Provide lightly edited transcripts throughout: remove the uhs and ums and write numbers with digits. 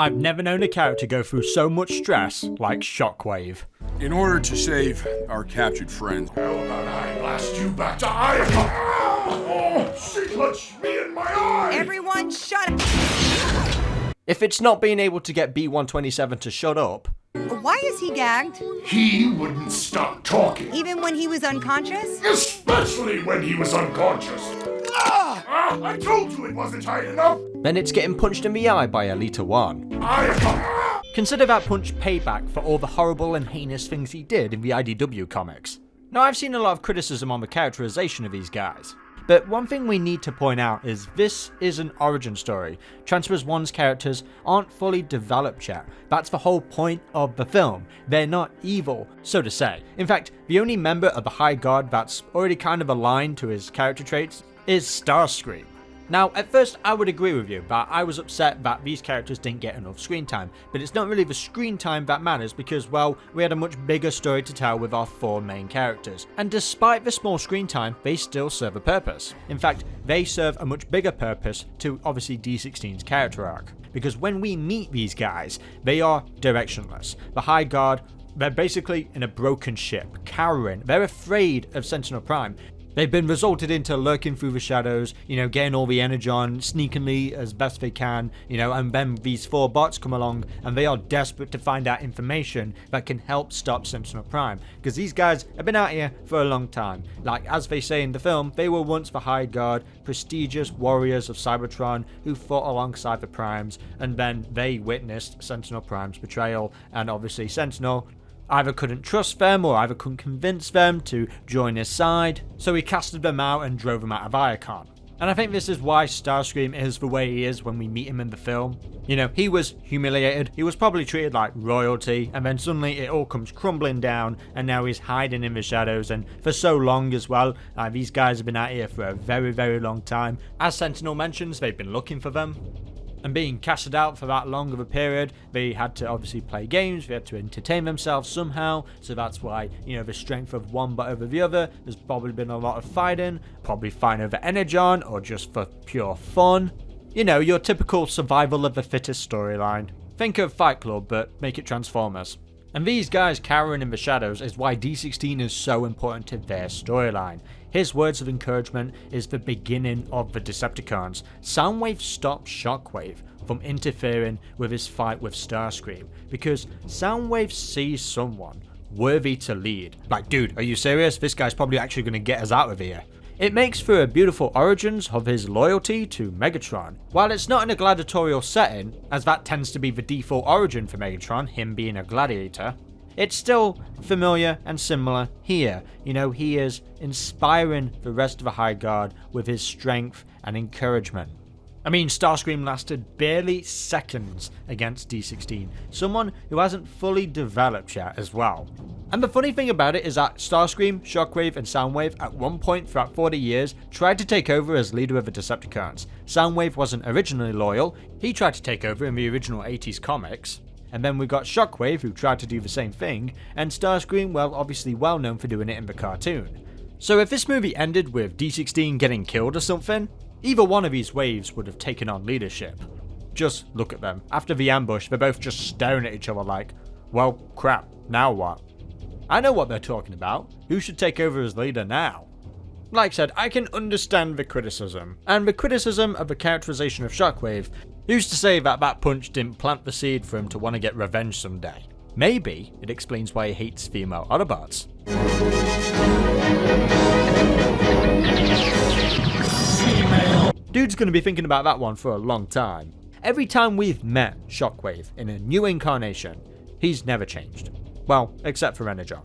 I've never known a character go through so much stress like Shockwave. In order to save our captured friend, how about I blast you back to Iowa? Oh, she punched me in my eye! Everyone shut up! If it's not being able to get B-127 to shut up... Why is he gagged? He wouldn't stop talking. Even when he was unconscious? Especially when he was unconscious. I told you it wasn't tight enough! Then it's getting punched in the eye by Elita 1. Consider that punch payback for all the horrible and heinous things he did in the IDW comics. Now, I've seen a lot of criticism on the characterization of these guys, but one thing we need to point out is this is an origin story. Transformers 1's characters aren't fully developed yet. That's the whole point of the film. They're not evil, so to say. In fact, the only member of the High Guard that's already kind of aligned to his character traits is Starscream. Now, at first I would agree with you, but I was upset that these characters didn't get enough screen time. But it's not really the screen time that matters because, well, we had a much bigger story to tell with our 4 main characters. And despite the small screen time, they still serve a purpose. In fact, they serve a much bigger purpose to obviously D16's character arc. Because when we meet these guys, they are directionless. The High Guard, they're basically in a broken ship, cowering. They're afraid of Sentinel Prime. They've been resulted into lurking through the shadows, getting all the energon sneakily as best they can, and then these 4 bots come along and they are desperate to find out information that can help stop Sentinel Prime. Because these guys have been out here for a long time. Like, as they say in the film, they were once the High Guard, prestigious warriors of Cybertron who fought alongside the Primes, and then they witnessed Sentinel Prime's betrayal, and obviously Sentinel either couldn't trust them or either couldn't convince them to join his side, so he casted them out and drove them out of Iacon. And I think this is why Starscream is the way he is when we meet him in the film. He was humiliated, he was probably treated like royalty, and then suddenly it all comes crumbling down, and now he's hiding in the shadows, and for so long as well. These guys have been out here for a very, very long time. As Sentinel mentions, they've been looking for them. And being casted out for that long of a period, they had to obviously play games, they had to entertain themselves somehow, so that's why, the strength of one but over the other. There's probably been a lot of fighting, probably fighting over energon, or just for pure fun. Your typical survival of the fittest storyline. Think of Fight Club, but make it Transformers. And these guys cowering in the shadows is why D16 is so important to their storyline. His words of encouragement is the beginning of the Decepticons. Soundwave stops Shockwave from interfering with his fight with Starscream, because Soundwave sees someone worthy to lead. Like, dude, are you serious? This guy's probably actually going to get us out of here. It makes for a beautiful origins of his loyalty to Megatron. While it's not in a gladiatorial setting, as that tends to be the default origin for Megatron, him being a gladiator, it's still familiar and similar here. He is inspiring the rest of the High Guard with his strength and encouragement. I mean, Starscream lasted barely seconds against D16, someone who hasn't fully developed yet as well. And the funny thing about it is that Starscream, Shockwave and Soundwave at one point throughout 40 years tried to take over as leader of the Decepticons. Soundwave wasn't originally loyal, he tried to take over in the original 80s comics. And then we got Shockwave, who tried to do the same thing, and Starscream, well, obviously well known for doing it in the cartoon. So if this movie ended with D16 getting killed or something, either one of these waves would have taken on leadership. Just look at them. After the ambush, they're both just staring at each other like, well, crap, now what? I know what they're talking about. Who should take over as leader now? Like I said, I can understand the criticism, and the criticism of the characterization of Shockwave. Who's to say that that punch didn't plant the seed for him to want to get revenge someday? Maybe it explains why he hates female Autobots. Dude's gonna be thinking about that one for a long time. Every time we've met Shockwave in a new incarnation, he's never changed. Well, except for Energon.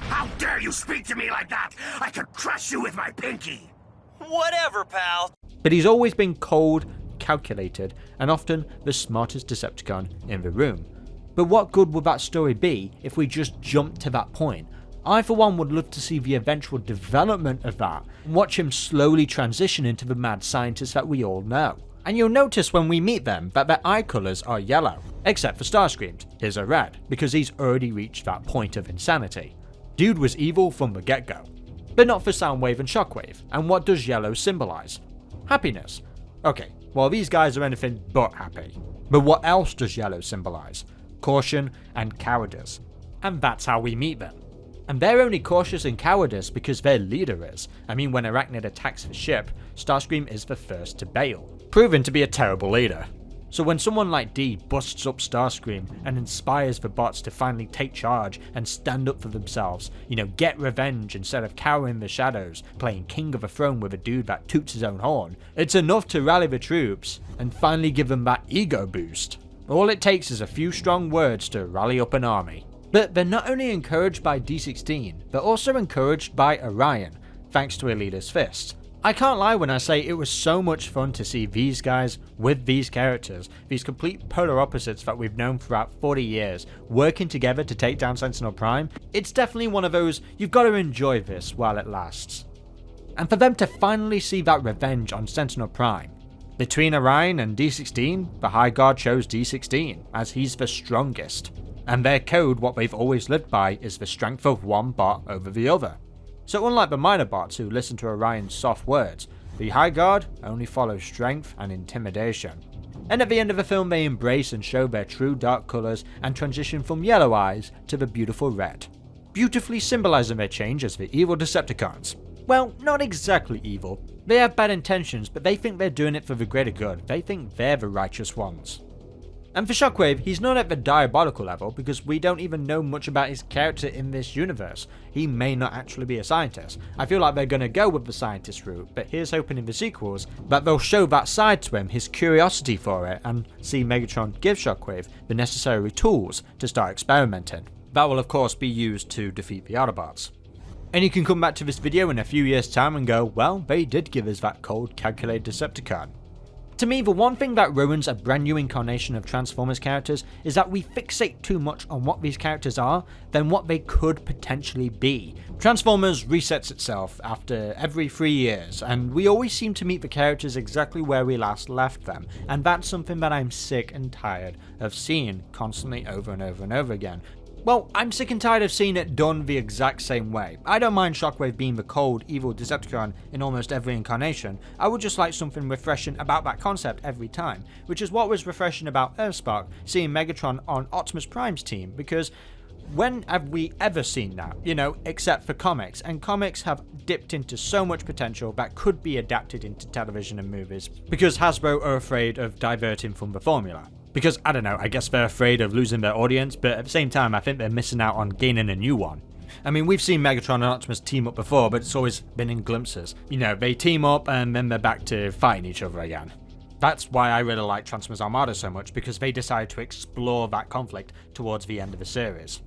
How dare you speak to me like that? I could crush you with my pinky! Whatever, pal. But he's always been cold, calculated, and often the smartest Decepticon in the room. But what good would that story be if we just jumped to that point? I for one would love to see the eventual development of that, and watch him slowly transition into the mad scientist that we all know. And you'll notice when we meet them that their eye colours are yellow, except for Starscream's. His are red, because he's already reached that point of insanity. Dude was evil from the get-go. But not for Soundwave and Shockwave. And what does yellow symbolise? Happiness. Okay, well these guys are anything but happy. But what else does yellow symbolize? Caution and cowardice. And that's how we meet them. And they're only cautious and cowardice because their leader is. I mean, when Arachnid attacks the ship, Starscream is the first to bail, proving to be a terrible leader. So when someone like D busts up Starscream and inspires the bots to finally take charge and stand up for themselves, get revenge instead of cowering in the shadows, playing king of a throne with a dude that toots his own horn, it's enough to rally the troops and finally give them that ego boost. All it takes is a few strong words to rally up an army. But they're not only encouraged by D16, they're also encouraged by Orion, thanks to a leader's fist. I can't lie when I say it was so much fun to see these guys with these characters, these complete polar opposites that we've known throughout 40 years, working together to take down Sentinel Prime. It's definitely one of those, you've got to enjoy this while it lasts. And for them to finally see that revenge on Sentinel Prime. Between Orion and D16, the High Guard chose D16, as he's the strongest. And their code, what they've always lived by, is the strength of one bot over the other. So unlike the minor bots who listen to Orion's soft words, the High Guard only follow strength and intimidation. And at the end of the film they embrace and show their true dark colours and transition from yellow eyes to the beautiful red, beautifully symbolising their change as the evil Decepticons. Well, not exactly evil. They have bad intentions, but they think they're doing it for the greater good. They think they're the righteous ones. And for Shockwave, he's not at the diabolical level because we don't even know much about his character in this universe. He may not actually be a scientist. I feel like they're going to go with the scientist route, but here's hoping in the sequels that they'll show that side to him, his curiosity for it, and see Megatron give Shockwave the necessary tools to start experimenting. That will of course be used to defeat the Autobots. And you can come back to this video in a few years' time and go, well, they did give us that cold, calculated Decepticon. To me, the one thing that ruins a brand new incarnation of Transformers characters is that we fixate too much on what these characters are than what they could potentially be. Transformers resets itself after every 3 years, and we always seem to meet the characters exactly where we last left them, and that's something that I'm sick and tired of seeing constantly over and over and over again. Well, I'm sick and tired of seeing it done the exact same way. I don't mind Shockwave being the cold, evil Decepticon in almost every incarnation. I would just like something refreshing about that concept every time, which is what was refreshing about Earthspark, seeing Megatron on Optimus Prime's team, because when have we ever seen that, except for comics, and comics have dipped into so much potential that could be adapted into television and movies, because Hasbro are afraid of diverting from the formula. Because, I don't know, I guess they're afraid of losing their audience, but at the same time I think they're missing out on gaining a new one. I mean, we've seen Megatron and Optimus team up before, but it's always been in glimpses. They team up and then they're back to fighting each other again. That's why I really like Transformers Armada so much, because they decided to explore that conflict towards the end of the series.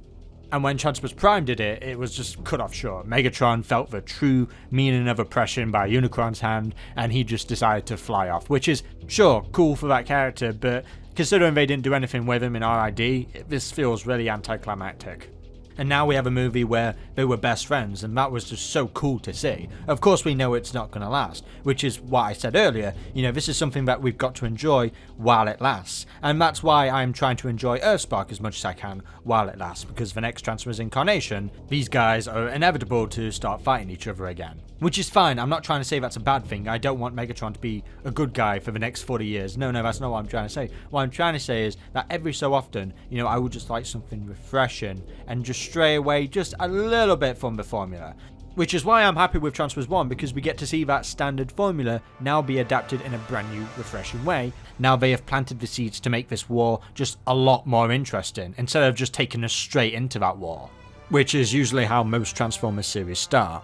And when Transformers Prime did it, it was just cut off short. Megatron felt the true meaning of oppression by Unicron's hand, and he just decided to fly off, which is, sure, cool for that character, but considering they didn't do anything with him in RID, this feels really anticlimactic. And now we have a movie where they were best friends, and that was just so cool to see. Of course we know it's not going to last, which is what I said earlier, this is something that we've got to enjoy while it lasts. And that's why I'm trying to enjoy Earthspark as much as I can while it lasts, because the next Transformers incarnation, these guys are inevitable to start fighting each other again. Which is fine, I'm not trying to say that's a bad thing. I don't want Megatron to be a good guy for the next 40 years. No, that's not what I'm trying to say. What I'm trying to say is that every so often, I would just like something refreshing and just stray away just a little bit from the formula. Which is why I'm happy with Transformers 1, because we get to see that standard formula now be adapted in a brand new, refreshing way. Now they have planted the seeds to make this war just a lot more interesting, instead of just taking us straight into that war. Which is usually how most Transformers series start.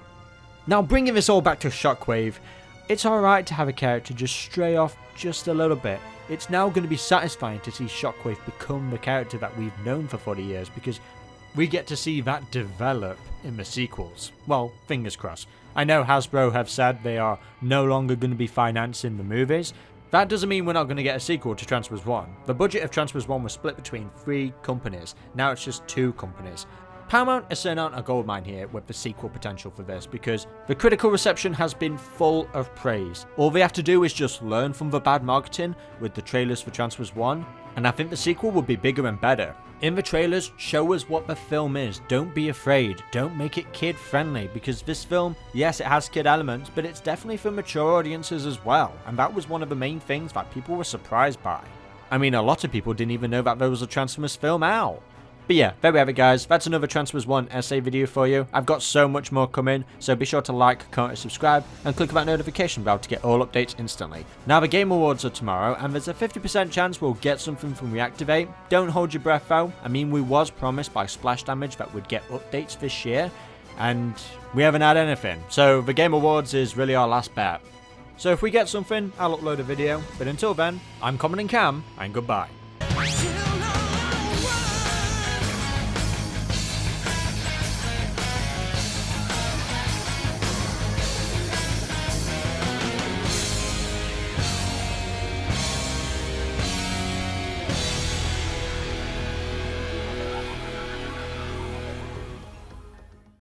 Now, bringing this all back to Shockwave, it's alright to have a character just stray off just a little bit. It's now going to be satisfying to see Shockwave become the character that we've known for 40 years, because we get to see that develop in the sequels. Well, fingers crossed. I know Hasbro have said they are no longer going to be financing the movies. That doesn't mean we're not going to get a sequel to Transformers 1. The budget of Transformers 1 was split between 3 companies. Now it's just 2 companies. Paramount is certainly not a goldmine here with the sequel potential for this, because the critical reception has been full of praise. All they have to do is just learn from the bad marketing with the trailers for Transformers 1, and I think the sequel would be bigger and better. In the trailers, show us what the film is. Don't be afraid. Don't make it kid friendly, because this film, yes, it has kid elements, but it's definitely for mature audiences as well, and that was one of the main things that people were surprised by. I mean, a lot of people didn't even know that there was a Transformers film out. But yeah, there we have it guys, that's another Transformers 1 essay video for you. I've got so much more coming, so be sure to like, comment, and subscribe, and click that notification bell to get all updates instantly. Now the Game Awards are tomorrow, and there's a 50% chance we'll get something from Reactivate. Don't hold your breath though. I mean, we was promised by Splash Damage that we'd get updates this year, and we haven't had anything. So the Game Awards is really our last bet. So if we get something, I'll upload a video, but until then, I'm Comodin Cam, and goodbye.